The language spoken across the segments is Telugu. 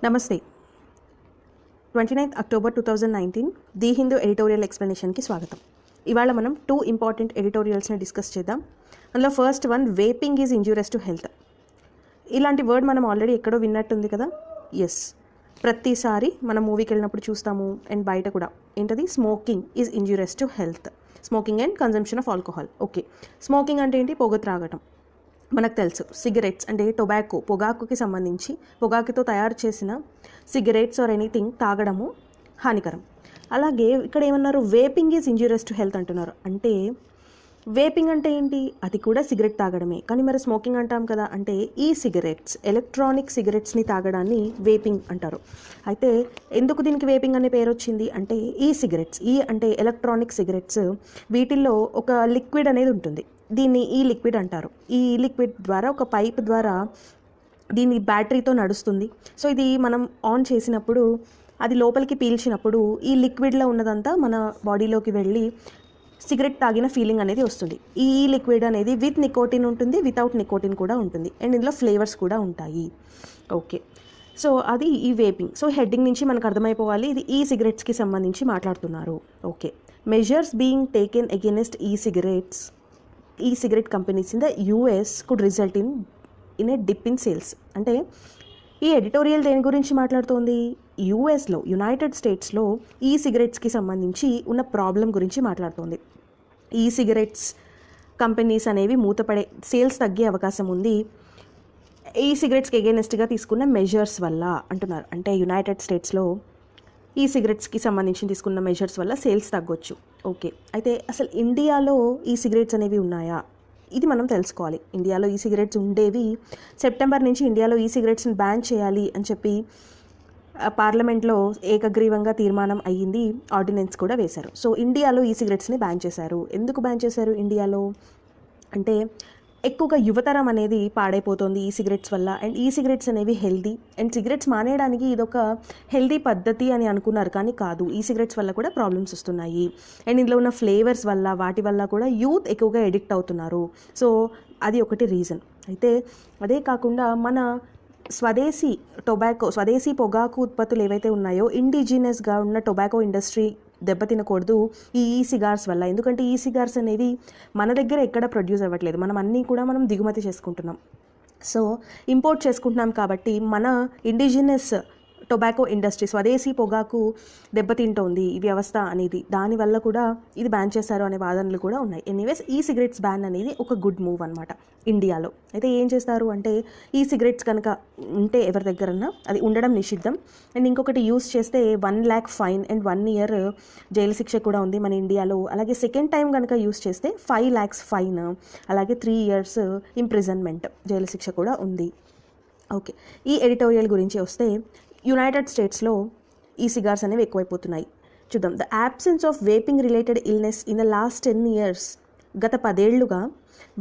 నమస్తే. 29th October 2019 the Hindu editorial ఎక్స్ప్లెనేషన్కి స్వాగతం. ఇవాళ మనం 2 ఇంపార్టెంట్ ఎడిటోరియల్స్ని డిస్కస్ చేద్దాం. అందులో first one, vaping is injurious to health. ఇలాంటి వర్డ్ మనం ఆల్రెడీ ఎక్కడో విన్నట్టుంది కదా. ఎస్, ప్రతిసారి మనం మూవీకి వెళ్ళినప్పుడు చూస్తాము అండ్ బయట కూడా. ఏంటది? Smoking is injurious to health. Smoking and consumption of alcohol. Okay, smoking అంటే ఏంటి? పొగ త్రాగటం. మనకు తెలుసు. సిగరెట్స్ అంటే టొబాకో, పొగాకుకి సంబంధించి పొగాకుతో తయారు చేసిన సిగరెట్స్ ఆర్ ఎనీథింగ్ తాగడము హానికరం. అలాగే ఇక్కడ ఏమన్నారు? Vaping is injurious to health అంటున్నారు. అంటే వేపింగ్ అంటే ఏంటి? అది కూడా సిగరెట్ తాగడమే. కానీ మరి స్మోకింగ్ అంటాం కదా. అంటే ఈ సిగరెట్స్, ఎలక్ట్రానిక్ సిగరెట్స్ని తాగడాన్ని వేపింగ్ అంటారు. అయితే ఎందుకు దీనికి వేపింగ్ అనే పేరు వచ్చింది అంటే, ఈ సిగరెట్స్, ఈ అంటే ఎలక్ట్రానిక్ సిగరెట్స్, వీటిల్లో ఒక లిక్విడ్ అనేది ఉంటుంది. దీన్ని ఈ లిక్విడ్ అంటారు. ఈ లిక్విడ్ ద్వారా, ఒక పైప్ ద్వారా దీని బ్యాటరీతో నడుస్తుంది. సో ఇది మనం ఆన్ చేసినప్పుడు, అది లోపలికి పీల్చినప్పుడు ఈ లిక్విడ్లో ఉన్నదంతా మన బాడీలోకి వెళ్ళి సిగరెట్ తాగిన ఫీలింగ్ అనేది వస్తుంది. ఈ లిక్విడ్ అనేది విత్ నికోటిన్ ఉంటుంది, వితౌట్ నికోటిన్ కూడా ఉంటుంది, అండ్ ఇందులో ఫ్లేవర్స్ కూడా ఉంటాయి. ఓకే, సో అది ఈ వేపింగ్. సో హెడ్డింగ్ నుంచి మనకు అర్థమైపోవాలి, ఇది ఈ సిగరెట్స్కి సంబంధించి మాట్లాడుతున్నారు. Okay, measures being taken against ఈ cigarettes, e-cigarette companies in the US could result in a dip in sales. అంటే ఈ ఎడిటోరియల్ దేని గురించి మాట్లాడుతోంది? యూఎస్లో, యునైటెడ్ స్టేట్స్లో ఈ సిగరెట్స్కి సంబంధించి ఉన్న ప్రాబ్లం గురించి మాట్లాడుతోంది. ఈ సిగరెట్స్ కంపెనీస్ అనేవి మూతపడే, సేల్స్ తగ్గే అవకాశం ఉంది ఈ సిగరెట్స్కి ఎగెనెస్ట్గా తీసుకున్న మెజర్స్ వల్ల అంటున్నారు. అంటే యునైటెడ్ స్టేట్స్లో ఈ సిగరెట్స్కి సంబంధించి తీసుకున్న మెజర్స్ వల్ల సేల్స్ తగ్గొచ్చు. ఓకే, అయితే అసలు ఇండియాలో ఈ సిగరెట్స్ అనేవి ఉన్నాయా? ఇది మనం తెలుసుకోవాలి. ఇండియాలో ఈ సిగరెట్స్ ఉండేవి. సెప్టెంబర్ నుంచి ఇండియాలో ఈ సిగరెట్స్ని బ్యాన్ చేయాలి అని చెప్పి పార్లమెంట్లో ఏకగ్రీవంగా తీర్మానం అయ్యింది. ఆర్డినెన్స్ కూడా వేశారు. సో ఇండియాలో ఈ సిగరెట్స్ని బ్యాన్ చేశారు. ఎందుకు బ్యాన్ చేశారు ఇండియాలో అంటే, ఎక్కువగా యువతరం అనేది పాడైపోతుంది ఈ సిగరెట్స్ వల్ల. అండ్ ఈ సిగరెట్స్ అనేవి హెల్దీ, అండ్ సిగరెట్స్ మానేయడానికి ఇదొక హెల్దీ పద్ధతి అని అనుకున్నారు, కానీ కాదు. ఈ సిగరెట్స్ వల్ల కూడా ప్రాబ్లమ్స్ వస్తున్నాయి. అండ్ ఇందులో ఉన్న ఫ్లేవర్స్ వల్ల, వాటి వల్ల కూడా యూత్ ఎక్కువగా ఎడిక్ట్ అవుతున్నారు. సో అది ఒకటి రీజన్. అయితే అదే కాకుండా మన స్వదేశీ పొగాకు ఉత్పత్తులు ఏవైతే ఉన్నాయో, ఇండిజినస్గా ఉన్న టొబాకో ఇండస్ట్రీ దెబ్బతినకూడదు ఈ సిగార్స్ వల్ల. ఎందుకంటే ఈ సిగార్స్ అనేవి మన దగ్గర ఎక్కడ ప్రొడ్యూస్ అవ్వట్లేదు, మనం దిగుమతి చేసుకుంటున్నాం. సో ఇంపోర్ట్ చేసుకుంటున్నాం కాబట్టి మన ఇండిజినస్ టొబాకో ఇండస్ట్రీ, స్వదేశీ పొగాకు దెబ్బతింటోంది ఈ వ్యవస్థ అనేది. దానివల్ల కూడా ఇది బ్యాన్ చేశారు అనే వాదనలు కూడా ఉన్నాయి. ఎనీవేస్, ఈ సిగరెట్స్ బ్యాన్ అనేది ఒక గుడ్ మూవ్ అనమాట ఇండియాలో. అయితే ఏం చేస్తారు అంటే, ఈ సిగరెట్స్ కనుక ఉంటే ఎవరి దగ్గరన్నా, అది ఉండడం నిషిద్ధం. అండ్ ఇంకొకటి, యూస్ చేస్తే 1 lakh fine and 1 year jail శిక్ష కూడా ఉంది మన ఇండియాలో. అలాగే సెకండ్ టైం కనుక యూస్ చేస్తే 5 lakhs ఫైన్, అలాగే 3 years ఇంప్రిజన్మెంట్, జైలు శిక్ష కూడా ఉంది. ఓకే, ఈ ఎడిటోరియల్ గురించి వస్తే, యునైటెడ్ స్టేట్స్లో ఈ సిగార్స్ అనేవి ఎక్కువైపోతున్నాయి. చూద్దాం. The absence of vaping related illness in the last 10 years, గత 10 ఏళ్లుగా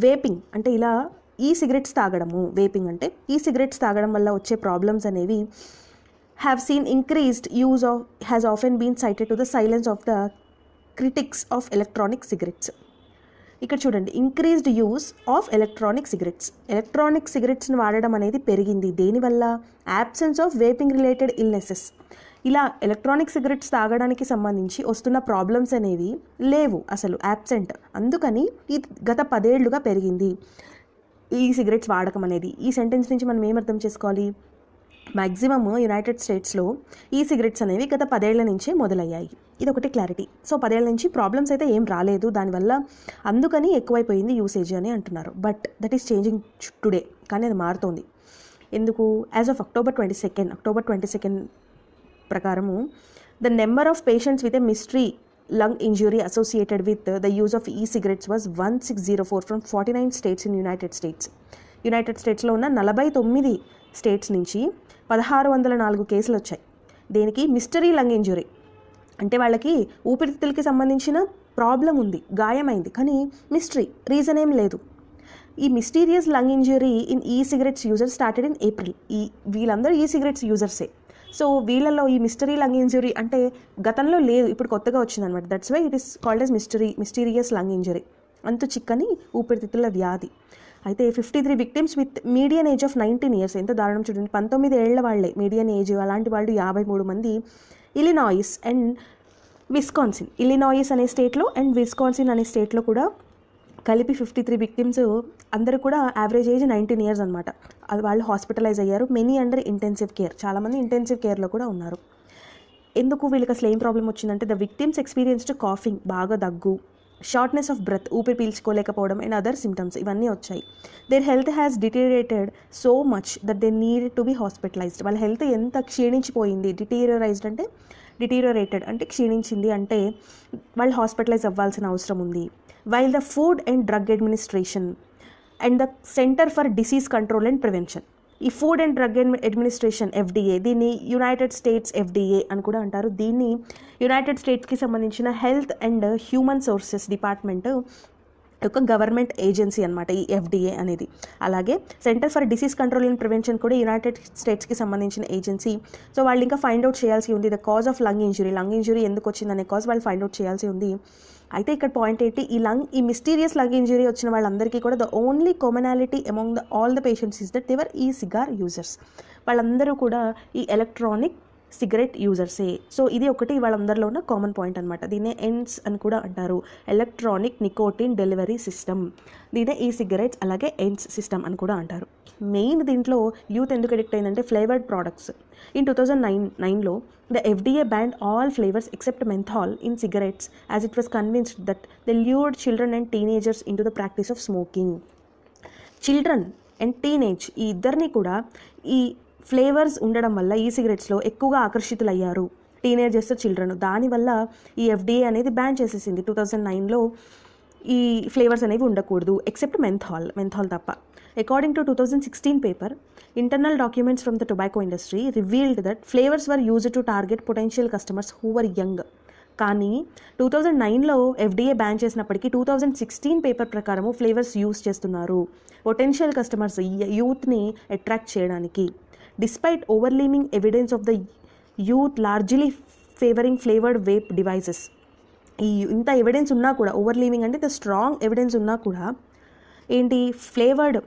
వేపింగ్ అంటే ఇలా ఈ సిగరెట్స్ తాగడము, వేపింగ్ అంటే ఈ సిగరెట్స్ తాగడం వల్ల వచ్చే ప్రాబ్లమ్స్ అనేవి have seen increased use of has often been cited to the silence of the critics of electronic cigarettes. ఇక్కడ చూడండి, ఇంక్రీజ్డ్ యూస్ ఆఫ్ ఎలక్ట్రానిక్ సిగరెట్స్ని వాడడం అనేది పెరిగింది. దేనివల్ల? Absence of vaping related illnesses. ఇలా ఎలక్ట్రానిక్ సిగరెట్స్ తాగడానికి సంబంధించి వస్తున్న ప్రాబ్లమ్స్ అనేవి లేవు, అసలు యాబ్సెంట్. అందుకని ఇది గత 10 ఏళ్లుగా పెరిగింది ఈ సిగరెట్స్ వాడకం అనేది. ఈ సెంటెన్స్ నుంచి మనం ఏం అర్థం చేసుకోవాలి? మ్యాక్సిమమ్ యునైటెడ్ స్టేట్స్లో ఈ సిగరెట్స్ అనేవి గత 10 ఏళ్ల నుంచే మొదలయ్యాయి. ఇది ఒకటి క్లారిటీ. సో 10 ఏళ్ల నుంచి ప్రాబ్లమ్స్ అయితే ఏం రాలేదు దానివల్ల, అందుకని ఎక్కువైపోయింది యూసేజ్ అని అంటున్నారు. But that is changing today. కానీ అది మారుతోంది. ఎందుకు? యాజ్ ఆఫ్ అక్టోబర్ 22 ప్రకారము, the number of patients with a mystery lung injury associated with the use of e-cigarettes was 1604 from 49 states in United States. United స్టేట్స్లో ఉన్న 49 స్టేట్స్ నుంచి 1604 కేసులు వచ్చాయి. దేనికి? Mystery lung injury. అంటే వాళ్ళకి ఊపిరితిత్తులకి సంబంధించిన ప్రాబ్లం ఉంది, గాయమైంది, కానీ మిస్టరీ, రీజన్ ఏం లేదు. ఈ మిస్టీరియస్ లంగ్ ఇంజురీ ఇన్ ఈ cigarettes user started in April. వీళ్ళందరూ ఈ సిగరెట్స్ యూజర్సే. సో వీళ్ళలో ఈ మిస్టరీ లంగ్ ఇంజురీ అంటే గతంలో లేదు, ఇప్పుడు కొత్తగా వచ్చిందనమాట. That's why it is called as mysterious lung injury. అంతు చిక్కని ఊపిరితిత్తుల వ్యాధి. అయితే 53 victims with median age of 19 years. ఎంత దారుణం చూడండి, 19 ఏళ్ల వాళ్ళే మీడియన్ ఏజ్. అలాంటి వాళ్ళు 53 మంది ఇలినాయిస్ అండ్ విస్కాన్సిన్, ఇలినాయిస్ అనే స్టేట్లో అండ్ విస్కాన్సిన్ అనే స్టేట్లో కూడా కలిపి 53 విక్టిమ్స్. అందరూ కూడా యావరేజ్ ఏజ్ 19 ఇయర్స్ అనమాట. అది వాళ్ళు హాస్పిటలైజ్ అయ్యారు. మెనీ అండర్ ఇంటెన్సివ్ కేర్, చాలామంది ఇంటెన్సివ్ కేర్లో కూడా ఉన్నారు. ఎందుకు వీళ్ళకి అసలు ఏం ప్రాబ్లం వచ్చిందంటే ద విక్టిమ్స్ ఎక్స్పీరియన్స్డ్ కాఫింగ్, బాగా దగ్గు, షార్ట్నెస్ ఆఫ్ బ్రెత్, ఊపిరి పీల్చుకోలేకపోవడం అండ్ అదర్ సిమ్టమ్స్ ఇవన్నీ వచ్చాయి. Their health has deteriorated so much that they need to be hospitalized. వాళ్ళ హెల్త్ ఎంత క్షీణించిపోయింది, డిటీరియరైజ్డ్ అంటే డిటీరియరేటెడ్ అంటే క్షీణించింది అంటే వాళ్ళు హాస్పిటలైజ్ అవ్వాల్సిన అవసరం ఉంది. While the Food and Drug Administration and the Centre for Disease Control and Prevention, ఈ Food and Drug Administration FDA, దీన్ని యునైటెడ్ స్టేట్స్ FDA అని కూడా అంటారు. దీన్ని యునైటెడ్ స్టేట్స్కి సంబంధించిన health and human sources department ఒక గవర్నమెంట్ ఏజెన్సీ అనమాట ఈ FDA అనేది. అలాగే Centre for Disease Control and Prevention కూడా యునైటెడ్ స్టేట్స్కి సంబంధించిన ఏజెన్సీ. సో వాళ్ళు ఇంకా ఫైండ్ అవుట్ చేయాల్సి ఉంది the cause of lung injury ఎందుకు వచ్చిందనే కాజ్ వాళ్ళు ఫైండ్ అవుట్ చేయాల్సి ఉంది. అయితే ఇక్కడ పాయింట్ ఏంటి, ఈ మిస్టీరియస్ లంగ్ ఇంజరీ వచ్చిన వాళ్ళందరికీ కూడా the only commonality among all the patients is that they were e cigar users. వాళ్ళందరూ కూడా ఈ ఎలక్ట్రానిక్ సిగరెట్ యూజర్సే. సో ఇది ఒకటి వాళ్ళందరిలో ఉన్న కామన్ పాయింట్ అనమాట. దీన్నే ఎండ్స్ అని కూడా అంటారు, ఎలక్ట్రానిక్ నికోటిన్ డెలివరీ సిస్టమ్. దీన్నే ఈ సిగరెట్స్ అలాగే ఎండ్స్ సిస్టమ్ అని కూడా అంటారు. మెయిన్ దీంట్లో యూత్ ఎందుకు అడిక్ట్ అయిందంటే ఫ్లేవర్డ్ ప్రోడక్ట్స్. ఇన్ 2009లో the FDA banned all flavors except menthol in cigarettes as it was convinced that they lured children and teenagers into the practice of smoking. Children and teenage ఈ ఇద్దరిని కూడా ఈ ఫ్లేవర్స్ ఉండడం వల్ల ఈ సిగరెట్స్లో ఎక్కువగా ఆకర్షితులయ్యారు టీనేజర్స్, చిల్డ్రన్. దానివల్ల ఈ FDA అనేది బ్యాన్ చేసేసింది 2009లో. ఈ ఫ్లేవర్స్ అనేవి ఉండకూడదు ఎక్సెప్ట్ మెంథాల్ తప్ప. According to 2016 paper, internal documents from the tobacco industry revealed that flavors were used to target potential customers who were young. కానీ 2009లో FDA బ్యాన్ చేసినప్పటికీ 2016 పేపర్ ప్రకారము ఫ్లేవర్స్ యూస్ చేస్తున్నారు పొటెన్షియల్ కస్టమర్స్ యూత్ని అట్రాక్ట్ చేయడానికి. Despite overwhelming evidence of the youth largely favouring flavoured vape devices. ఇంత ఎవిడెన్స్ ఉన్నా కూడా, ఓవర్లీమింగ్ అంటే ద స్ట్రాంగ్ ఎవిడెన్స్ ఉన్నా కూడా ఏంటి, ఫ్లేవర్డ్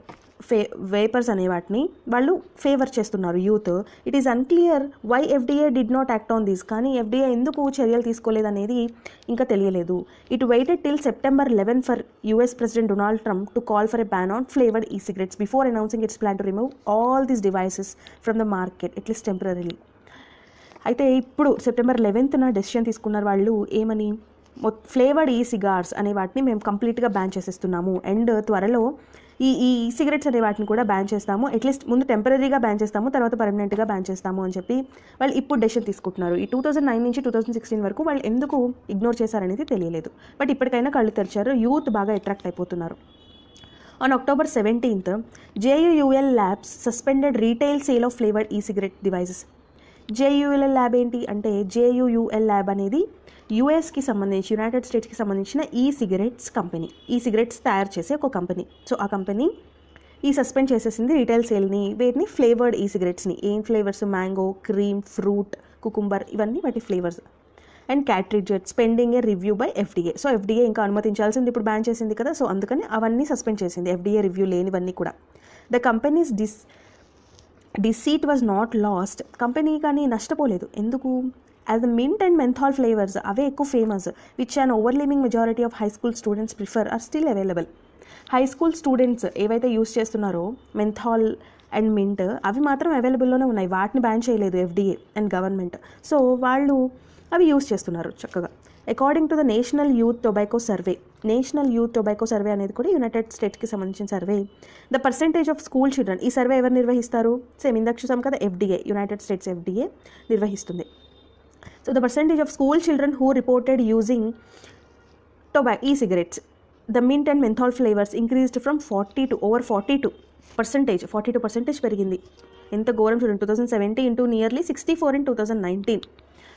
వేపర్స్ అనే వాటిని వాళ్ళు ఫేవర్ చేస్తున్నారు youth. It is unclear why FDA did not act on this. కానీ FDA ఎందుకు చర్యలు తీసుకోలేదనేది ఇంకా తెలియలేదు. It waited till September 11 for US president Donald Trump to call for a ban on flavoured e cigarettes before announcing its plan to remove all these devices from the market at least temporarily. అయితే ఇప్పుడు September 11న డెసిషన్ తీసుకున్నారు వాళ్ళు. ఏమని, ఫ్లేవర్డ్ ఈ సిగార్స్ అనే వాటిని మేము కంప్లీట్గా బ్యాన్ చేసేస్తున్నాము అండ్ త్వరలో ఈ సిగరెట్స్ అనే వాటిని కూడా బ్యాన్ చేస్తాము, అట్లీస్ట్ ముందు టెంపరీగా బ్యాన్ చేస్తాము, తర్వాత పర్మనెంట్గా బ్యాన్ చేస్తాము అని చెప్పి వాళ్ళు ఇప్పుడు డెసిషన్ తీసుకుంటున్నారు. ఈ 2009 నుంచి 2016 వరకు వాళ్ళు ఎందుకు ఇగ్నోర్ చేశారనేది తెలియలేదు. బట్ ఇప్పటికైనా కళ్ళు తెరిచారు, యూత్ బాగా అట్రాక్ట్ అయిపోతున్నారు. On October 17th, JUUL Labs suspended retail sale of flavored e-cigarette devices. JUUL lab ఏంటి అంటే, JUUL ల్యాబ్ అనేది యుఎస్కి సంబంధించి, యునైటెడ్ స్టేట్స్కి సంబంధించిన సిగరెట్స్ కంపెనీ, సిగరెట్స్ తయారు చేసే ఒక కంపెనీ. సో ఆ కంపెనీ సస్పెండ్ చేసేసింది రీటైల్ సేల్ని. వీటిని ఫ్లేవర్డ్ సిగరెట్స్ని. ఏం flavours, mango, cream, fruit, cucumber, ఇవన్నీ వాటి flavours. And cartridges pending a review by FDA. So FDA ఇంకా అనుమతించాల్సింది, ఇప్పుడు బ్యాన్ చేసింది కదా, సో అందుకని అవన్నీ సస్పెండ్ చేసింది, FDA రివ్యూ లేనివన్నీ కూడా. The company's deceit was not lost. Company కానీ నష్టపోలేదు. ఎందుకు, as the mint and menthol flavours అవే ఎక్కువ famous, which an overwhelming majority of high school students prefer are still available. High school students ఏవైతే యూస్ చేస్తున్నారో మెంథాల్ అండ్ మింట్, అవి మాత్రం అవైలబుల్లోనే ఉన్నాయి, వాటిని బ్యాన్ చేయలేదు FDA అండ్ గవర్నమెంట్. సో వాళ్ళు అవి యూస్ చేస్తున్నారు చక్కగా. According to the national youth tobacco survey అనేది కూడా యునైటెడ్ స్టేట్స్కి సంబంధించిన survey. The percentage of school children, ఈ సర్వే ఎవరు నిర్వహిస్తారు, సేమ్ ఇందాక చూసాం కదా, FDA, యునైటెడ్ స్టేట్స్ FDA నిర్వహిస్తుంది. So the percentage of school children who reported using e-cigarettes, the mint and menthol flavors increased from 40 to over 42% పెరిగింది. ఎంత ఘోరం చూడండి. 2017 to nearly 64 in 2019.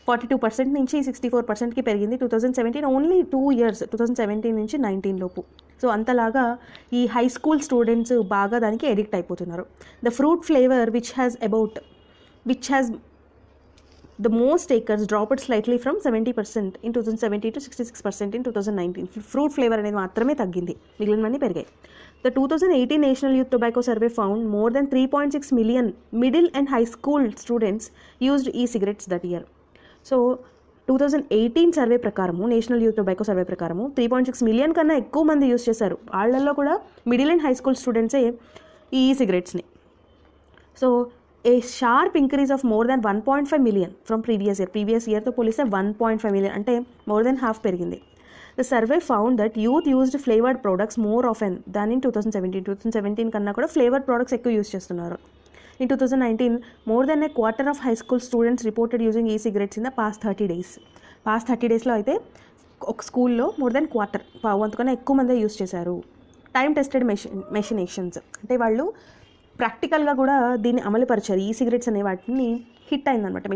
42% నుంచి 64%కి పెరిగింది 2017, ఓన్లీ 2 years, 2017 నుంచి 19 లోపు. సో అంతలాగా ఈ హై స్కూల్ స్టూడెంట్స్ బాగా దానికి ఎడిక్ట్ అయిపోతున్నారు. The fruit flavour which has The most takers dropped slightly from 70% in 2017 to 66% in 2019. Fruit flavour అనేది మాత్రమే తగ్గింది, మిగిలినవన్నీ పెరిగాయి. The 2018 National Youth Tobacco Survey found more than 3.6 million middle and high school students used e-cigarettes that year. So 2018 survey ప్రకారము, నేషనల్ యూత్ టొబాకో సర్వే ప్రకారము 3.6 మిలియన్ కన్నా ఎక్కువ మంది యూస్ చేశారు. వాళ్ళల్లో కూడా మిడిల్ అండ్ హై స్కూల్ స్టూడెంట్సే ఈ సిగరెట్స్ని. So a sharp increase of more than 1.5 million from previous year తో పోలిస్తే 1.5 million అంటే more than half పెరిగింది. The survey found that youth used flavored products more often than in 2017 కన్నా కూడా flavored products ఎక్కువ యూస్ చేస్తున్నారు. In 2019, more than a quarter of high school students reported using e-cigarettes in the past 30 days. past 30 daysలో అయితే ఒక స్కూల్లో మోర్ దెన్ క్వార్టర్, పావంతకన్నా ఎక్కువ మందే యూస్ చేశారు. టైమ్ టెస్టెడ్ మెషినేషన్స్ అంటే వాళ్ళు ప్రాక్టికల్గా కూడా దీన్ని అమలుపరిచారు. ఈ సిగరెట్స్ అనే వాటిని హిట్ అయిందనమాట.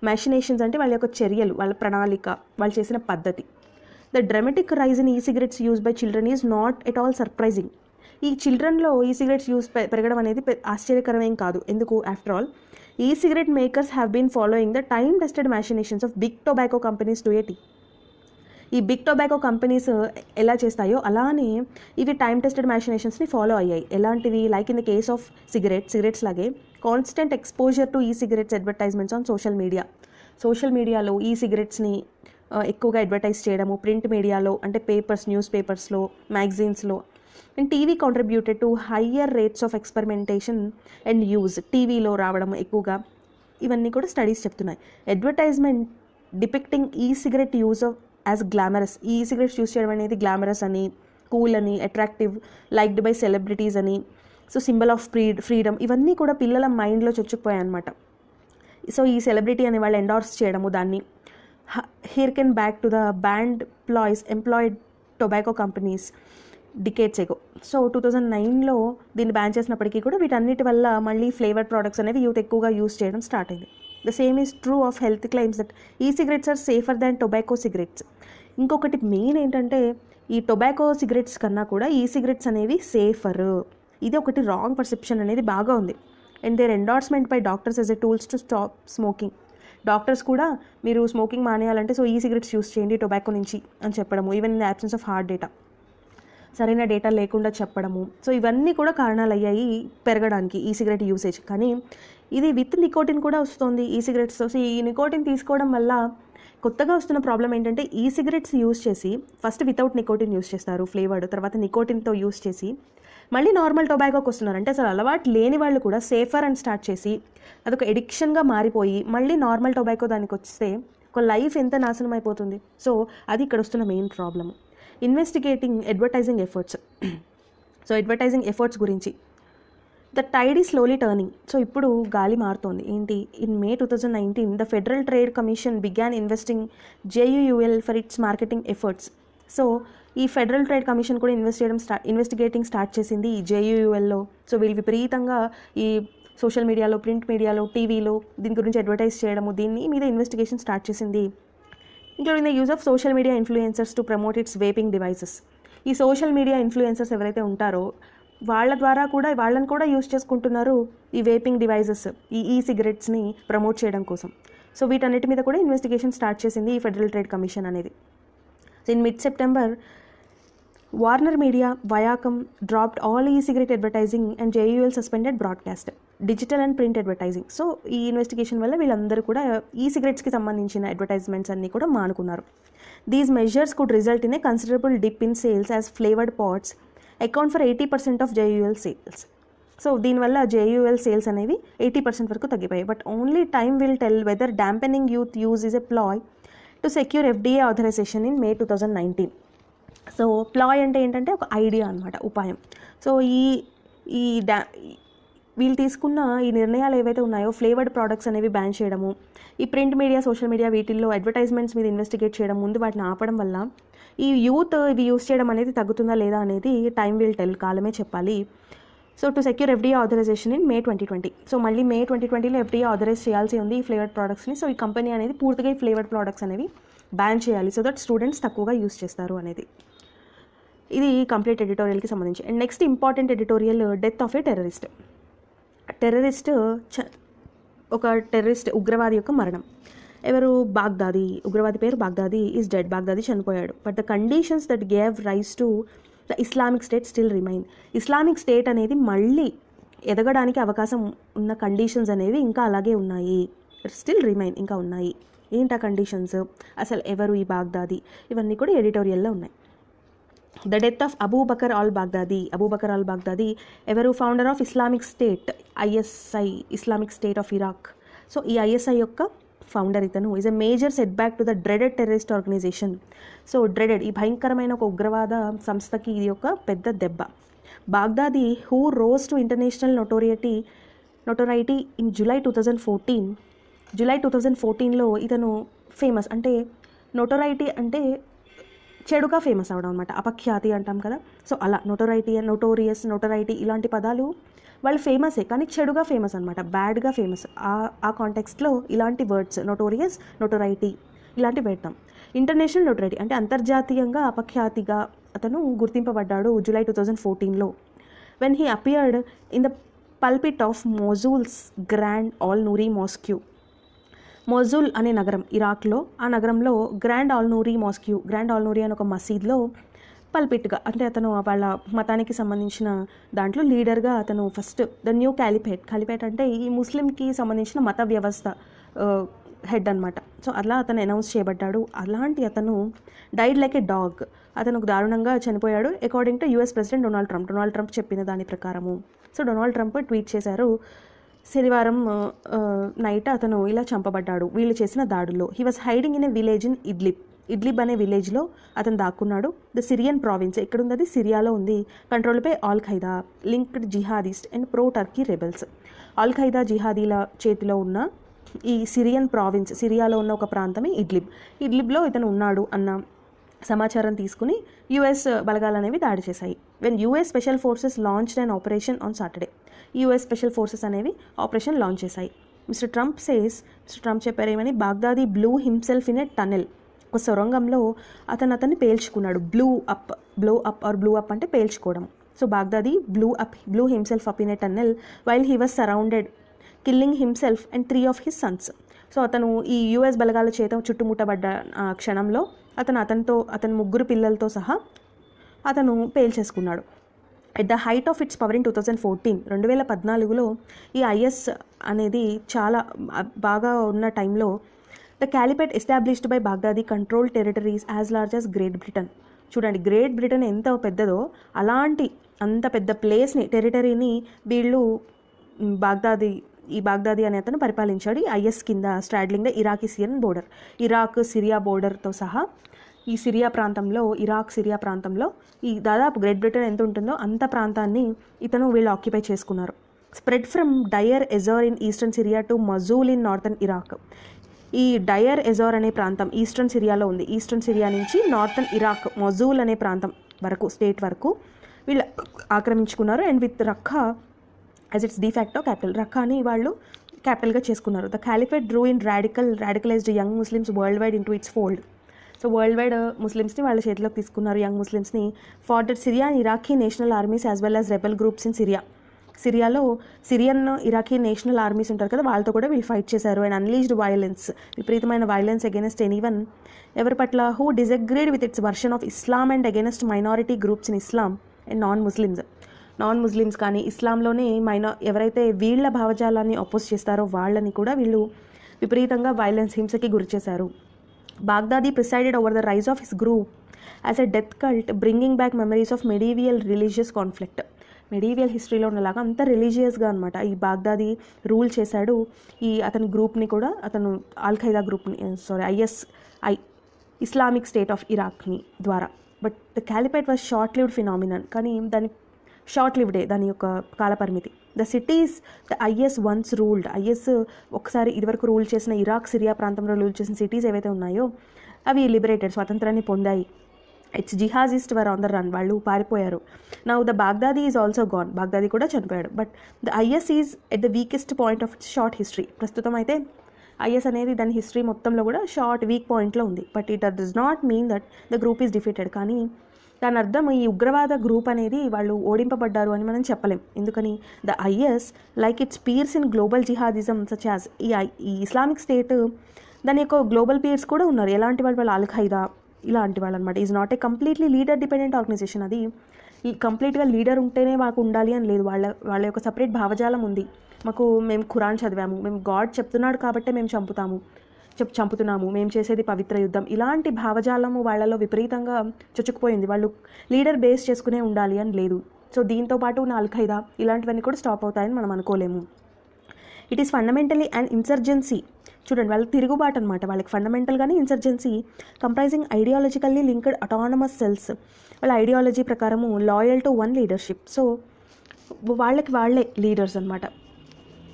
మెషినేషన్స్ అంటే వాళ్ళ యొక్క చర్యలు, వాళ్ళ ప్రణాళిక, వాళ్ళు చేసిన పద్ధతి. ద డ్రమాటిక్ రైజ్ ఇన్ ఈ cigarettes use by children is not at all surprising. ఈ చిల్డ్రన్లో ఈ సిగరెట్స్ యూజ్ పెరగడం అనేది ఆశ్చర్యకరమేం కాదు. ఎందుకు? After all e cigarette makers have been following the time tested machinations of big tobacco companies to a T. E big tobacco companies ఎలా చేస్తాయో అలానే ఇవి టైమ్ టెస్టెడ్ మ్యాషినేషన్స్ని ఫాలో అయ్యాయి. ఎలాంటివి? Like in the case of cigarettes లాగే కాన్స్టెంట్ ఎక్స్పోజర్ టు ఈ సిగరెట్స్ అడ్వర్టైజ్మెంట్స్ ఆన్ సోషల్ మీడియాలో ఈ సిగరెట్స్ని ఎక్కువగా అడ్వర్టైజ్ చేయడము. ప్రింట్ మీడియాలో అంటే న్యూస్ పేపర్స్లో, మ్యాగజైన్స్లో. And TV contributed to higher rates of experimentation and use. టీవీలో రావడం ఎక్కువగా, ఇవన్నీ కూడా స్టడీస్ చెప్తున్నాయి. Advertisement depicting e cigarette use of as glamorous. E cigarettes use చేయడం అనేది గ్లామరస్ అని, కూల్ అని, అట్రాక్టివ్, లైక్డ్ బై సెలబ్రిటీస్ అని, సో సింబల్ ఆఫ్ ఫ్రీడమ్, ఇవన్నీ కూడా పిల్లల మైండ్లో చొచ్చుకుపోయాయి అనమాట. సో ఈ సెలబ్రిటీ అనే వాళ్ళు ఎండార్స్ చేయడము దాన్ని. Hearken back to the brand employed tobacco companies decades ago. So 2009లో దీన్ని బ్యాన్ చేసినప్పటికీ కూడా వీటన్నిటి వల్ల మళ్ళీ ఫ్లేవర్డ్ ప్రోడక్ట్స్ అనేవి యూత్ ఎక్కువగా యూస్ చేయడం స్టార్ట్ అయింది. The same is true of health claims that e-cigarettes are safer than tobacco cigarettes. ఇంకొకటి మెయిన్ ఏంటంటే ఈ టొబాకో సిగరెట్స్ కన్నా కూడా ఈ సిగరెట్స్ అనేవి సేఫర్. ఇది ఒకటి రాంగ్ పర్సెప్షన్ అనేది బాగా ఉంది. And their endorsement by doctors as a tools to stop smoking. Doctors కూడా మీరు స్మోకింగ్ మానేయాలంటే సో ఈ సిగరెట్స్ యూస్ చేయండి టొబాకో నుంచి అని చెప్పడము. Even in the absence of hard data, సరైన డేటా లేకుండా చెప్పడము. సో ఇవన్నీ కూడా కారణాలు అయ్యాయి పెరగడానికి ఈ సిగరెట్ యూసేజ్. కానీ ఇది విత్ నికోటిన్ కూడా వస్తుంది ఈ సిగరెట్స్తో. సో ఈ నికోటిన్ తీసుకోవడం వల్ల కొత్తగా వస్తున్న ప్రాబ్లం ఏంటంటే ఈ సిగరెట్స్ యూస్ చేసి ఫస్ట్ వితౌట్ నికోటిన్ యూస్ చేస్తారు ఫ్లేవర్డ్, తర్వాత నికోటిన్తో యూస్ చేసి మళ్ళీ నార్మల్ టొబాకోకి వస్తున్నారు. అంటే అసలు అలవాటు లేని వాళ్ళు కూడా సేఫర్ అని స్టార్ట్ చేసి అదొక ఎడిక్షన్గా మారిపోయి మళ్ళీ నార్మల్ టొబాకో దానికి వస్తే ఒక లైఫ్ ఎంత నాశనం అయిపోతుంది. సో అది ఇక్కడ వస్తున్న main problem. Investigating advertising efforts. So advertising efforts గురించి ద టైడ్ ఈ స్లోలీ టర్నింగ్. సో ఇప్పుడు గాలి మారుతోంది. ఏంటి? In May 2019 the federal Trade commission began investing JUUL for it's marketing efforts. So ఈ ఫెడరల్ ట్రేడ్ కమిషన్ కూడా ఇన్వెస్టిగేటింగ్ స్టార్ట్ చేసింది ఈ JUULలో. సో వీళ్ళు విపరీతంగా ఈ సోషల్ మీడియాలో, ప్రింట్ మీడియాలో, టీవీలో దీని గురించి అడ్వర్టైజ్ చేయడము, దీన్ని మీద ఇన్వెస్టిగేషన్ స్టార్ట్ చేసింది. Including the use of social media influencers to promote it's vaping devices. ఈ సోషల్ మీడియా ఇన్ఫ్లుయెన్సర్స్ ఎవరైతే ఉంటారో వాళ్ళ ద్వారా కూడా వాళ్ళని కూడా యూస్ చేసుకుంటున్నారు ఈ వేపింగ్ డివైజెస్, ఈ సిగరెట్స్ని ప్రమోట్ చేయడం కోసం. సో వీటన్నిటి మీద కూడా ఇన్వెస్టిగేషన్ స్టార్ట్ చేసింది ఈ ఫెడరల్ ట్రేడ్ కమిషన్ అనేది. So in mid September Warner Media, Viacom dropped all e cigarette advertising and JUUL suspended broadcast, digital and print advertising. So ఈ ఇన్వెస్టిగేషన్ వల్ల వీళ్ళందరూ కూడా ఈ సిగరెట్స్కి సంబంధించిన అడ్వర్టైజ్మెంట్స్ అన్నీ కూడా మానుకున్నారు. These measures could result in a considerable dip in sales as flavoured pods account for 80% of JUUL sales. So దీనివల్ల JUUL సేల్స్ అనేవి 80% వరకు తగ్గిపోయాయి. But only time will tell whether dampening youth use is a ploy to secure FDA authorisation in May 2019. So ploy అంటే ఏంటంటే ఒక ఐడియా అనమాట, ఉపాయం. సో ఈ వీళ్ళు తీసుకున్న ఈ నిర్ణయాలు ఏవైతే ఉన్నాయో ఫ్లేవర్డ్ ప్రోడక్ట్స్ అనేవి బ్యాన్ చేయడము, ఈ ప్రింట్ మీడియా, సోషల్ మీడియా వీటిల్లో అడ్వర్టైజ్మెంట్స్ మీద ఇన్వెస్టిగేట్ చేయడం, ముందు వాటిని ఆపడం వల్ల ఈ యూత్ ఇవి యూస్ చేయడం అనేది తగ్గుతుందా లేదా అనేది టైం విల్ టెల్, కాలమే చెప్పాలి. So to secure FDA authorisation in May 2020. So మళ్ళీ May 2020లో FDA ఆథరైజ్ చేయాల్సి ఉంది ఈ ఫ్లేవర్డ్ ప్రోడక్ట్స్ని. సో ఈ కంపెనీ అనేది పూర్తిగా ఈ ఫ్లేవర్డ్ ప్రోడక్ట్స్ అనేవి బ్యాన్ చేయాలి, సో దట్ స్టూడెంట్స్ తక్కువగా యూస్ చేస్తారు అనేది. ఇది కంప్లీట్ ఎడిటోరియల్కి సంబంధించి. And next important editorial, death of a terrorist. ఒక టెర్రరిస్ట్ ఉగ్రవాది యొక్క మరణం. ఎవరు? బాగ్దాది, ఉగ్రవాది పేరు బాగ్దాది ఈజ్ డెడ్. బాగ్దాది చనిపోయాడు. But the conditions that gave rise to the Islamic State still remain. Islamic State అనేది మళ్ళీ ఎదగడానికి అవకాశం ఉన్న కండిషన్స్ అనేవి ఇంకా అలాగే ఉన్నాయి, స్టిల్ రిమైన్, ఇంకా ఉన్నాయి. ఏంటి ఆ కండిషన్స్, అసలు ఎవరు ఈ బాగ్దాది, ఇవన్నీ కూడా ఎడిటోరియల్లో ఉన్నాయి. The death of Abu Bakr al Baghdadi. Abu Bakr al Baghdadi ఎవరు? Founder of Islamic State, ISI, Islamic State of Iraq. So ఈ ఐఎస్ఐ యొక్క ఫౌండర్ ఇతను. Is a major setback to the dreaded terrorist organisation. So dreaded, ఈ భయంకరమైన ఒక ఉగ్రవాద సంస్థకి ఇది ఒక పెద్ద దెబ్బ. Baghdadi who rose to international notoriety in July 2014లో ఇతను ఫేమస్. అంటే నొటోరైటీ అంటే చెడుగా ఫేమస్ అవడం అనమాట, అపఖ్యాతి అంటాం కదా. సో అలా నొటోరైటీ, నోటోరియస్, నొటోరైటీ ఇలాంటి పదాలు వాళ్ళు ఫేమసే, కానీ చెడుగా ఫేమస్ అనమాట, బ్యాడ్గా ఫేమస్. ఆ కాంటెక్స్ట్లో ఇలాంటి వర్డ్స్ నోటోరియస్, నొటోరైటీ ఇలాంటివి పెడతాం. ఇంటర్నేషనల్ నొటోరైటీ అంటే అంతర్జాతీయంగా అపఖ్యాతిగా అతను గుర్తింపబడ్డాడు జూలై 2014లో. When he appeared in the pulpit of Mosul's grand al Nuri mosque. Mosul అనే నగరం ఇరాక్లో, ఆ నగరంలో గ్రాండ్ ఆల్ నూరీ అని ఒక మసీద్లో పల్పిట్గా, అంటే అతను వాళ్ళ మతానికి సంబంధించిన దాంట్లో లీడర్గా అతను ఫస్ట్ ద న్యూ క్యాలిపేట్ అంటే ఈ ముస్లింకి సంబంధించిన మత వ్యవస్థ హెడ్ అనమాట. సో అలా అతను అనౌన్స్ చేయబడ్డాడు. అలాంటి అతను డైడ్ లైక్ ఏ డాగ్, అతను దారుణంగా చనిపోయాడు according to US president Donald Trump చెప్పిన దాని ప్రకారము. సో డొనాల్డ్ ట్రంప్ ట్వీట్ చేశారు, శనివారం నైట్ అతను ఇలా చంపబడ్డాడు వీళ్ళు చేసిన దాడుల్లో. He was hiding in a village in Idlib అనే విలేజ్లో అతను దాక్కున్నాడు. ద సిరియన్ ప్రావిన్స్, ఎక్కడుంది అది? సిరియాలో ఉంది. Control by al Qaeda linked jihadist and pro Turkey rebels. Al Qaeda జిహాదీల చేతిలో ఉన్న ఈ సిరియన్ ప్రావిన్స్, సిరియాలో ఉన్న ఒక ప్రాంతమే ఇడ్లిబ్లో ఇతను ఉన్నాడు అన్న సమాచారం తీసుకుని యుఎస్ బలగాలు అనేవి దాడి చేశాయి. When US special forces launched an operation on Saturday. US special forces అనేవి ఆపరేషన్ లాంచ్ చేశాయి. మిస్టర్ ట్రంప్ చెప్పారు ఏమని? Baghdadi blew himself in a tunnel. ఒక సొరంగంలో అతన్ని పేల్చుకున్నాడు. బ్లూ అప్ అంటే పేల్చుకోవడం. So Baghdadi blew himself up in a tunnel while he was surrounded, killing himself and 3 of his sons. So అతను ఈ యుఎస్ బలగాల చేత చుట్టుముట్టబడ్డ క్షణంలో అతని 3 పిల్లలతో సహా అతను పేల్చేసుకున్నాడు. At the height of its power in 2014లో ఈ ఐఎస్ అనేది చాలా బాగా ఉన్న టైంలో the caliphate established by Baghdadi control territories as large as Great Britain. చూడండి, గ్రేట్ బ్రిటన్ ఎంత పెద్దదో అంత పెద్ద ప్లేస్ని, టెరిటరీని వీళ్ళు బాగ్దాది అనే అతను పరిపాలించాడు ఐఎస్ కింద, straddling the Iraq Syrian border. Syria బోర్డర్తో సహా ఈ ఇరాక్ సిరియా ప్రాంతంలో ఈ దాదాపు గ్రేట్ బ్రిటన్ ఎంత ఉంటుందో అంత ప్రాంతాన్ని వీళ్ళు ఆక్యుపై చేసుకున్నారు. Spread from Deir Ezzor in eastern Syria to Mosul in northern Iraq. ఈ డయర్ ఎజోర్ అనే ప్రాంతం ఈస్టర్న్ సిరియాలో ఉంది. ఈస్టర్న్ సిరియా నుంచి నార్థన్ ఇరాక్ మజూల్ అనే ప్రాంతం వరకు, స్టేట్ వరకు వీళ్ళు ఆక్రమించుకున్నారు. And with Raqqa as its de facto capital, రఖాని వాళ్ళు క్యాపిటల్గా చేసుకున్నారు. The caliphate drew in radicalised young Muslims worldwide into its fold. So worldwide ముస్లిమ్స్ని వాళ్ళ చేతిలోకి తీసుకున్నారు, యంగ్ ముస్లిమ్స్ని. Far that Syria and Iraqi national armies as well as rebel groups in సిరియాలో సిరియన్ ఇరాకీ నేషనల్ ఆర్మీస్ ఉంటారు కదా, వాళ్ళతో కూడా వీళ్ళు ఫైట్ చేశారు. అండ్ అన్లీజ్డ్ వైలెన్స్, విపరీతమైన వైలెన్స్ అగైనెస్ట్ ఎనీవన్, ఎవరి పట్ల? Who disagreed with its version of Islam and against minority groups in Islam and non Muslims కానీ ఇస్లాంలోనే ఎవరైతే వీళ్ళ భావజాలాన్ని అపోజ్ చేస్తారో వాళ్ళని కూడా వీళ్ళు విపరీతంగా వైలెన్స్, హింసకి గురి చేశారు. Baghdadi presided over the rise of his group as a death cult, bringing back memories of medieval religious conflict. Medieval హిస్టరీలో ఉన్నలాగా అంత రిలీజియస్గా అనమాట ఈ బాగ్దాది రూల్ చేశాడు. అతని గ్రూప్ని కూడా, అతను ఆల్ ఖైదా గ్రూప్ని, ఇస్లామిక్ స్టేట్ ఆఫ్ ఇరాక్ని ద్వారా. But the caliphate was short lived phenomenon, కానీ దాని యొక్క కాలపరిమితి. The cities the IS once ruled, IS ఒకసారి ఇదివరకు రూల్ చేసిన సిరియా ప్రాంతంలో రూల్ చేసిన సిటీస్ ఏవైతే ఉన్నాయో అవి లిబరేటెడ్, స్వాతంత్రాన్ని పొందాయి. Its jihadist war on the run, వాళ్ళు పారిపోయారు. Now the Baghdadi is also gone, Baghdadi కూడా చనిపోయాడు. But the IS is at the weakest point of its short history. ప్రస్తుతం అయితే ఐఎస్ అనేది దాని హిస్టరీ మొత్తంలో కూడా వీక్ పాయింట్లో ఉంది. But it does not mean that the group is defeated. కానీ దాని అర్థం ఈ ఉగ్రవాద గ్రూప్ అనేది వాళ్ళు ఓడింపబడ్డారు అని మనం చెప్పలేం. ఎందుకని the IS like its peers in global jihadism such as ఈ ఇస్లామిక్ స్టేట్ దాని యొక్క గ్లోబల్ పీర్స్ కూడా ఉన్నారు. ఎలాంటి వాళ్ళు అల్ ఖైదా ఇలాంటి వాళ్ళు అనమాట. Is not a completely leader dependent organisation. అది కంప్లీట్గా లీడర్ ఉంటేనే మాకు ఉండాలి అని లేదు. వాళ్ళ యొక్క సపరేట్ భావజాలం ఉంది. మేము ఖురాన్ చదివాము, మేము గాడ్ చెప్తున్నాడు కాబట్టే మేము చంపుతున్నాము, మేము చేసేది పవిత్ర యుద్ధం, ఇలాంటి భావజాలము వాళ్ళలో విపరీతంగా చొచ్చుకుపోయింది. వాళ్ళు లీడర్ బేస్ చేసుకునే ఉండాలి అని లేదు. సో దీంతో పాటు అల్ ఖైదా ఇలాంటివన్నీ కూడా స్టాప్ అవుతాయని మనం అనుకోలేము. It is fundamentally and insurgency. చూడండి, వాళ్ళకి తిరుగుబాటు అనమాట. వాళ్ళకి ఫండమెంటల్గానే insurgency comprising ideologically linked autonomous cells. వాళ్ళ ఐడియాలజీ ప్రకారము loyal to one leadership. So వాళ్ళే లీడర్స్ అనమాట.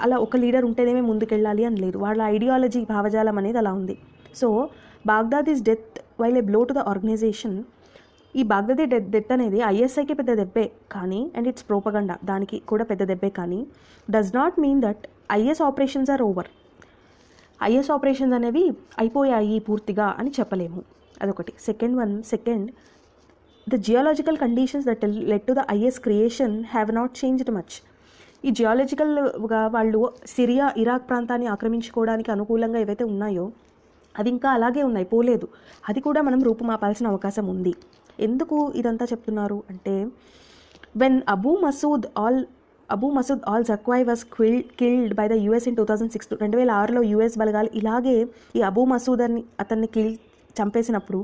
అలా ఒక లీడర్ ఉంటేనే ముందుకెళ్ళాలి అని లేదు. వాళ్ళ ఐడియాలజీ భావజాలం అనేది అలా ఉంది. So Baghdadi's death while a blow to the organisation. ఈ బాగ్దాదీ డెత్ అనేది ఐఎస్ఐకి పెద్ద దెబ్బే కానీ, అండ్ ఇట్స్ ప్రోపగండా దానికి కూడా పెద్ద దెబ్బే కానీ, does not mean that IS operations are over. IS operations అనేవి అయిపోయాయి పూర్తిగా అని చెప్పలేము. అదొకటి. Second the geological conditions that led to the IS creation have not changed much. ఈ జియాలజికల్గా వాళ్ళు సిరియా, ఇరాక్ ప్రాంతాన్ని ఆక్రమించుకోవడానికి అనుకూలంగా ఏవైతే ఉన్నాయో అవి ఇంకా అలాగే ఉన్నాయి, పోలేదు. అది కూడా మనం రూపుమాపాల్సిన అవకాశం ఉంది. ఎందుకు ఇదంతా చెప్తున్నారు అంటే, when Abu Masood al Zarqawi was killed by the US in 2006. 2006లో యుఎస్ బలగాలు ఇలాగే ఈ అబూ మసూద్ అతన్ని చంపేసినప్పుడు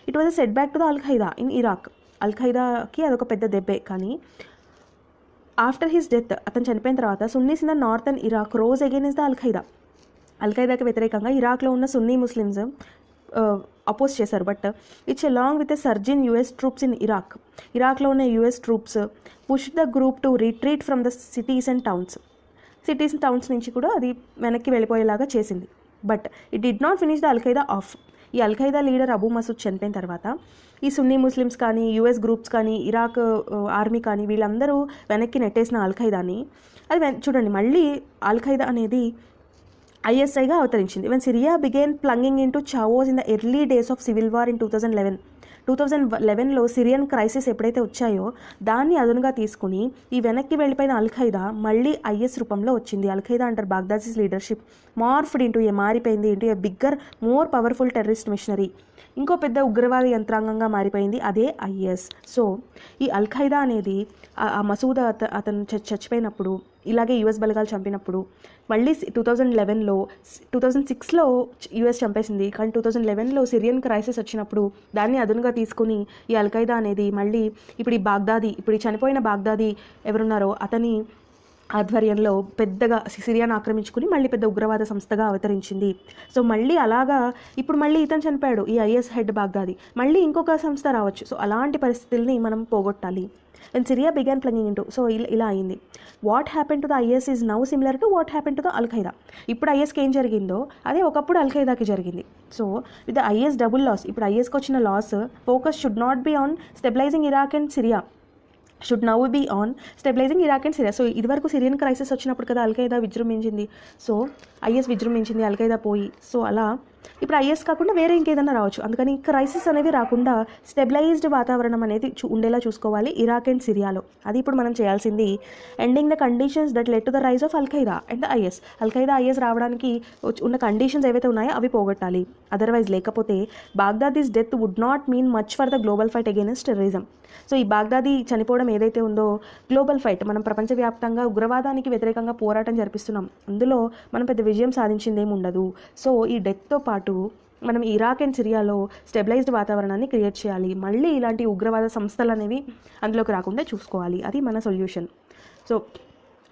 it was a setback to the al Qaeda in Iraq. Al ఖైదాకి అదొక పెద్ద దెబ్బే. కానీ ఆఫ్టర్ హిస్ డెత్, అతను చనిపోయిన తర్వాత Sunnis in the northern Iraq rose against the al ఖైదాకి వ్యతిరేకంగా ఇరాక్లో ఉన్న సున్నీ ముస్లిమ్స్ అపోజ్ చేశారు. But its along with a surge in US troops in ఇరాక్లో ఉన్న US troops push the group to retreat from the cities and towns నుంచి కూడా అది వెనక్కి వెళ్ళిపోయేలాగా చేసింది. But it did not finish the al Qaeda off. ఈ al Qaeda leader Abu Masood చనిపోయిన తర్వాత ఈ సున్నీ ముస్లిమ్స్ కానీ, యుఎస్ గ్రూప్స్ కానీ, ఇరాక్ ఆర్మీ కానీ వీళ్ళందరూ వెనక్కి నెట్టేసిన అల్ ఖైదాని చూడండి, మళ్ళీ అల్ ఖైదా అనేది ఐఎస్ఐగా అవతరించింది. When Syria began plunging into chaos in the early days of civil war in 2011లో సిరియన్ క్రైసిస్ ఎప్పుడైతే వచ్చాయో దాన్ని అదునుగా తీసుకుని ఈ వెనక్కి వెళ్ళిపోయిన అల్ ఖైదా మళ్ళీ ఐఎస్ రూపంలో వచ్చింది. Al Qaeda under Baghdadi's leadership మారిపోయింది into a bigger more powerful terrorist machinery. ఇంకో పెద్ద ఉగ్రవాద యంత్రాంగంగా మారిపోయింది, అదే ఐఎస్. సో ఈ అల్ ఖైదా అనేది ఆ మసూద్ అతను చచ్చిపోయినప్పుడు, ఇలాగే యుఎస్ బలగాలు చంపినప్పుడు, మళ్ళీ 2006లో యుఎస్ చంపేసింది. కానీ 2011లో సిరియన్ క్రైసిస్ వచ్చినప్పుడు దాన్ని అదునుగా తీసుకుని ఈ అల్ ఖైదా అనేది మళ్ళీ ఇప్పుడు ఈ చనిపోయిన బాగ్దాదీ ఎవరున్నారో అతని ఆధ్వర్యంలో పెద్దగా సిరియాను ఆక్రమించుకుని మళ్ళీ పెద్ద ఉగ్రవాద సంస్థగా అవతరించింది. సో మళ్ళీ అలాగా ఇప్పుడు మళ్ళీ ఇతను చనిపోయాడు, ఈ ఐఎస్ హెడ్ బాగ్దాదీ, మళ్ళీ ఇంకొక సంస్థ రావచ్చు. సో అలాంటి పరిస్థితుల్ని మనం పోగొట్టాలి. When Syria began plunging into, so ఇలా అయింది. What happen to the IS is now similar to what happen to the al Qaeda. ఇప్పుడు ఐఎస్కి ఏం జరిగిందో అదే ఒకప్పుడు అల్ ఖైదాకి జరిగింది. So with the IS double loss, ఇప్పుడు ఐఎస్కి వచ్చిన loss focus should not be on stabilising Iraq and Syria, should now be on stabilising Iraq and Syria. So ఇదివరకు సిరియన్ క్రైసిస్ వచ్చినప్పుడు కదా అల్ ఖైదా విజృంభించింది, సో ఐఎస్ విజృంభించింది, అల్ ఖైదా పోయి. సో అలా ఇప్పుడు ఐఎస్ కాకుండా వేరే ఇంకేదైనా రావచ్చు. అందుకని క్రైసిస్ అనేవి రాకుండా స్టెబిలైజ్డ్ వాతావరణం అనేది ఉండేలా చూసుకోవాలి ఇరాక్ అండ్ సిరియాలో. అది ఇప్పుడు మనం చేయాల్సింది. Ending the conditions that led to the rise of al Qaeda and the IS. Al Qaeda IS రావడానికి ఉన్న కండిషన్స్ ఏవైతే ఉన్నాయో అవి పోగొట్టాలి. అదర్వైజ్ లేకపోతే Baghdadi's death would not mean much for the global fight against terrorism. So ఈ బాగ్దాదీ చనిపోవడం ఏదైతే ఉందో గ్లోబల్ ఫైట్, మనం ప్రపంచవ్యాప్తంగా ఉగ్రవాదానికి వ్యతిరేకంగా పోరాటం జరిపిస్తున్నాం, అందులో మనం పెద్ద విజయం సాధించిందేమి ఉండదు. సో ఈ డెత్తో పాటు మనం ఇరాక్ అండ్ సిరియాలో స్టెబిలైజ్డ్ వాతావరణాన్ని క్రియేట్ చేయాలి. మళ్ళీ ఇలాంటి ఉగ్రవాద సంస్థలు అనేవి అందులోకి రాకుండా చూసుకోవాలి. అది మన సొల్యూషన్. సో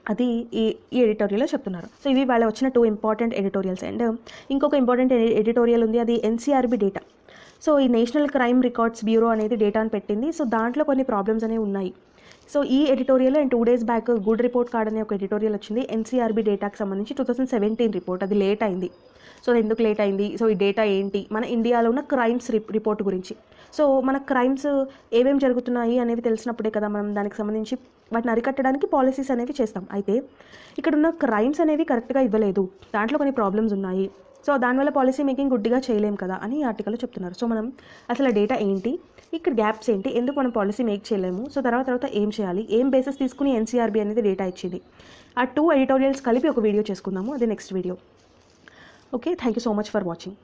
అది ఈ ఎడిటోరియల్లో చెప్తున్నారు. సో ఇవి వాళ్ళ వచ్చిన 2 ఇంపార్టెంట్ ఎడిటోరియల్స్. అండ్ ఇంకొక ఇంపార్టెంట్ ఎడిటోరియల్ ఉంది, అది ఎన్సీఆర్బీ డేటా. సో ఈ నేషనల్ క్రైమ్ రికార్డ్స్ బ్యూరో అనేది డేటాను పెట్టింది. సో దాంట్లో కొన్ని ప్రాబ్లమ్స్ అనేవి ఉన్నాయి. సో ఈ editorial and 2 days back good report card అనే ఒక ఎడిటోరియల్ వచ్చింది ఎన్సీఆర్బీ డేటాకి సంబంధించి. 2017 రిపోర్ట్, అది లేట్ అయింది. సో ఎందుకు లేట్ అయింది, సో ఈ డేటా ఏంటి, మన ఇండియాలో ఉన్న క్రైమ్స్ రిపోర్ట్ గురించి. సో మన క్రైమ్స్ ఏమేమి జరుగుతున్నాయి అనేవి తెలిసినప్పుడే కదా మనం దానికి సంబంధించి వాటిని అరికట్టడానికి పాలసీస్ అనేవి చేస్తాం. అయితే ఇక్కడ ఉన్న క్రైమ్స్ అనేవి కరెక్ట్గా ఇవ్వలేదు, దాంట్లో కొన్ని ప్రాబ్లమ్స్ ఉన్నాయి. సో దానివల్ల పాలసీ మేకింగ్ గుడ్డిగా చేయలేం కదా అని ఈ ఆర్టికల్లో చెప్తున్నారు. సో మనం అసలు డేటా ఏంటి, ఇక్కడ గ్యాప్స్ ఏంటి, ఎందుకు మనం పాలసీ మేక్ చేయలేము, సో తర్వాత ఏం చేయాలి, ఏం బేసిస్ తీసుకుని ఎన్సీఆర్బీ అనేది డేటా ఇచ్చింది, ఆ 2 ఎడిటోరియల్స్ కలిపి ఒక వీడియో చేసుకుందాము. అది next video. Okay, thank you so much for watching.